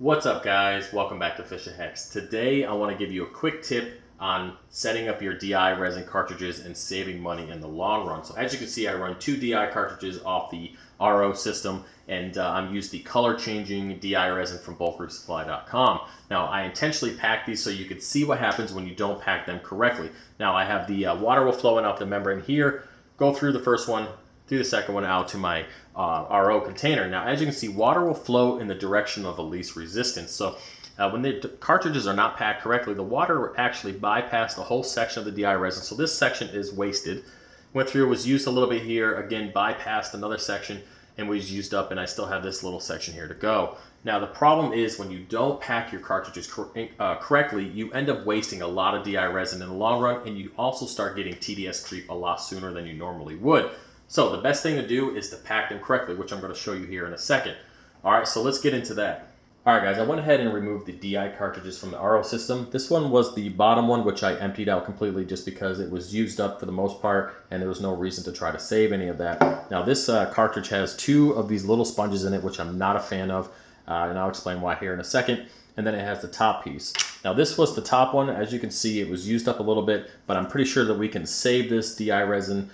What's up, guys? Welcome back to Fish and Hex. Today I want to give you a quick tip on setting up your DI resin cartridges and saving money in the long run. So as you can see, I run two DI cartridges off the RO system, and I'm used the color changing DI resin from bulkresupply.com. Now I intentionally pack these so you can see what happens when you don't pack them correctly. Now I have the water will flow in off the membrane here, go through the first one, through the second one out to my RO container. Now, as you can see, water will flow in the direction of the least resistance. So when the cartridges are not packed correctly, the water will actually bypass the whole section of the DI resin. So this section is wasted. Went through, was used a little bit here, again, bypassed another section and was used up, and I still have this little section here to go. Now, the problem is when you don't pack your cartridges correctly, you end up wasting a lot of DI resin in the long run, and you also start getting TDS creep a lot sooner than you normally would. So the best thing to do is to pack them correctly, which I'm going to show you here in a second. All right, so let's get into that. All right, guys, I went ahead and removed the DI cartridges from the RO system. This one was the bottom one, which I emptied out completely just because it was used up for the most part, and there was no reason to try to save any of that. Now, this cartridge has two of these little sponges in it, which I'm not a fan of, and I'll explain why here in a second. And then it has the top piece. Now, this was the top one. As you can see, it was used up a little bit, but I'm pretty sure that we can save this DI resin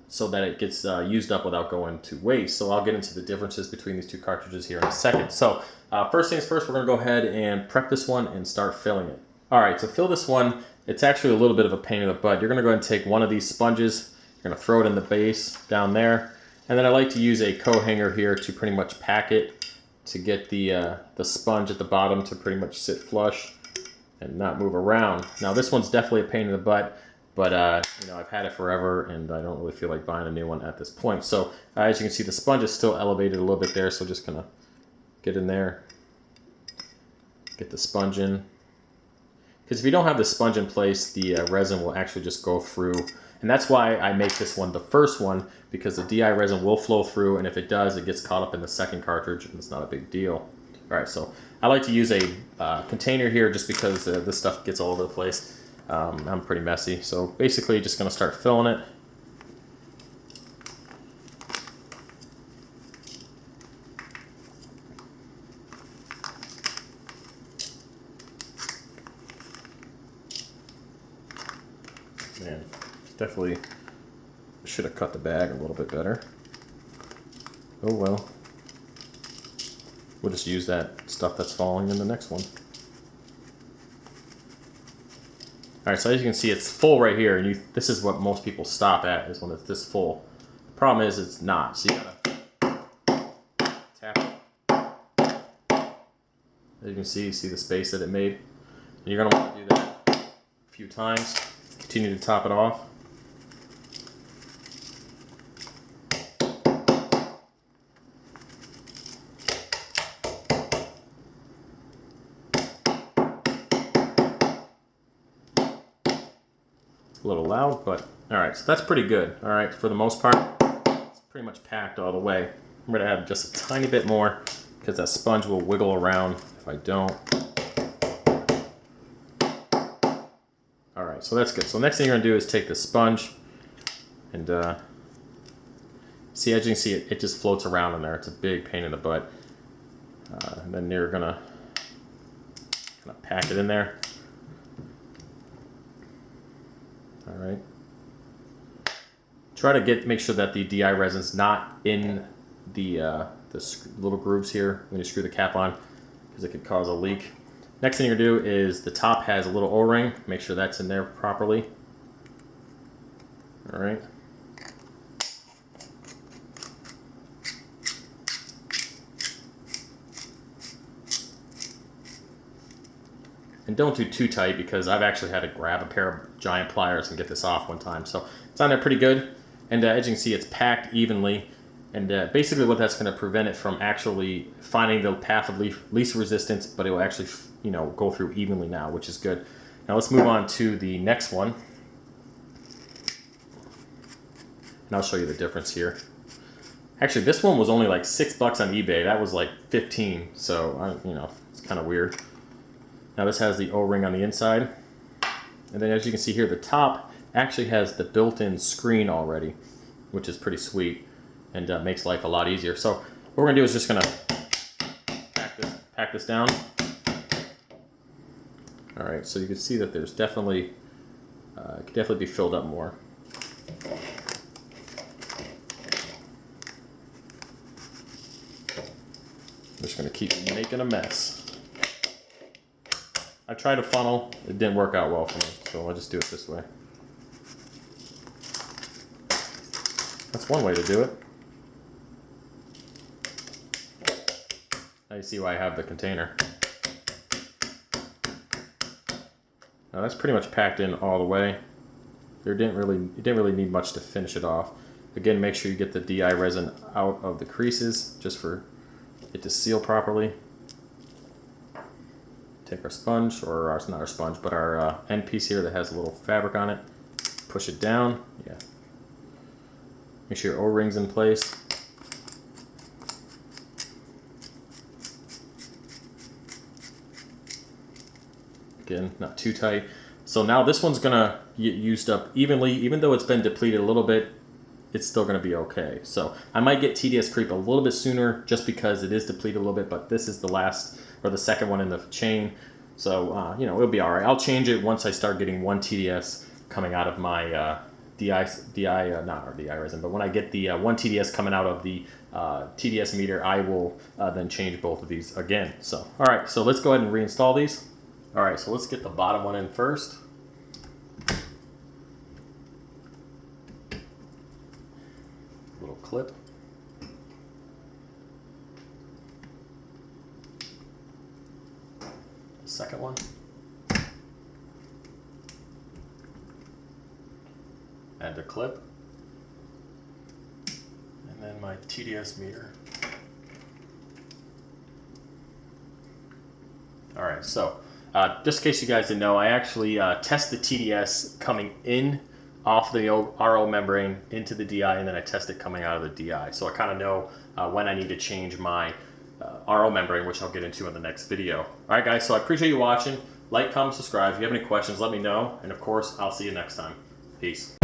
so that it gets used up without going to waste. So I'll get into the differences between these two cartridges here in a second. So first things first, we're gonna go ahead and prep this one and start filling it. All right, to fill this one, it's actually a little bit of a pain in the butt. You're gonna go ahead and take one of these sponges, you're gonna throw it in the base down there, and then I like to use a co-hanger here to pretty much pack it to get the sponge at the bottom to pretty much sit flush and not move around. Now this one's definitely a pain in the butt, but you know, I've had it forever and I don't really feel like buying a new one at this point. So as you can see, the sponge is still elevated a little bit there, so just gonna get in there, get the sponge in. Because if you don't have the sponge in place, the resin will actually just go through. And that's why I make this one the first one, because the DI resin will flow through, and if it does, it gets caught up in the second cartridge, and it's not a big deal. All right, so I like to use a container here just because this stuff gets all over the place. I'm pretty messy, so basically just gonna start filling it. Man, definitely should have cut the bag a little bit better. Oh well. We'll just use that stuff that's falling in the next one. All right, so as you can see, it's full right here, and this is what most people stop at, is when it's this full. The problem is it's not, so you gotta tap it. As you can see the space that it made. And you're gonna want to do that a few times. Continue to top it off. A little loud, but all right, so that's pretty good. All right, for the most part, it's pretty much packed all the way. I'm gonna add just a tiny bit more because that sponge will wiggle around if I don't. All right, so that's good. So next thing you're gonna do is take the sponge and see, as you can see, it just floats around in there. It's a big pain in the butt. And then you're gonna pack it in there. All right. Try to make sure that the DI resin's not in the little grooves here when you screw the cap on, because it could cause a leak. Next thing you're gonna do is the top has a little O-ring. Make sure that's in there properly. All right. And don't do too tight, because I've actually had to grab a pair of giant pliers and get this off one time. So it's on there pretty good. And as you can see, it's packed evenly. And basically what that's going to prevent it from actually finding the path of least resistance, but it will actually, you know, go through evenly now, which is good. Now let's move on to the next one. And I'll show you the difference here. Actually, this one was only like $6 on eBay. That was like 15. So, you know, it's kind of weird. Now this has the O-ring on the inside. And then as you can see here, the top actually has the built-in screen already, which is pretty sweet and makes life a lot easier. So what we're gonna do is just gonna pack pack this down. All right, so you can see that there's definitely, it could definitely be filled up more. I'm just gonna keep making a mess. I tried a funnel, it didn't work out well for me, so I'll just do it this way. That's one way to do it. Now you see why I have the container. Now that's pretty much packed in all the way. It didn't really need much to finish it off. Again, make sure you get the DI resin out of the creases just for it to seal properly. Take our sponge, or it's not our sponge, but our end piece here that has a little fabric on it. Push it down. Yeah. Make sure your O-ring's in place. Again, not too tight. So now this one's gonna get used up evenly. Even though it's been depleted a little bit, it's still gonna be okay. So I might get TDS creep a little bit sooner just because it is depleted a little bit, but this is the last, or the second one in the chain. So, you know, it'll be all right. I'll change it once I start getting one TDS coming out of my not our DI resin, but when I get the one TDS coming out of the TDS meter, I will then change both of these again. So, all right, so let's go ahead and reinstall these. All right, so let's get the bottom one in first. Little clip. The second one. Add the clip. And then my TDS meter. All right, so just in case you guys didn't know, I actually test the TDS coming in off the RO membrane into the DI, and then I test it coming out of the DI. So I kind of know when I need to change my RO membrane, which I'll get into in the next video. All right, guys, so I appreciate you watching. Like, comment, subscribe. If you have any questions, let me know. And of course, I'll see you next time. Peace.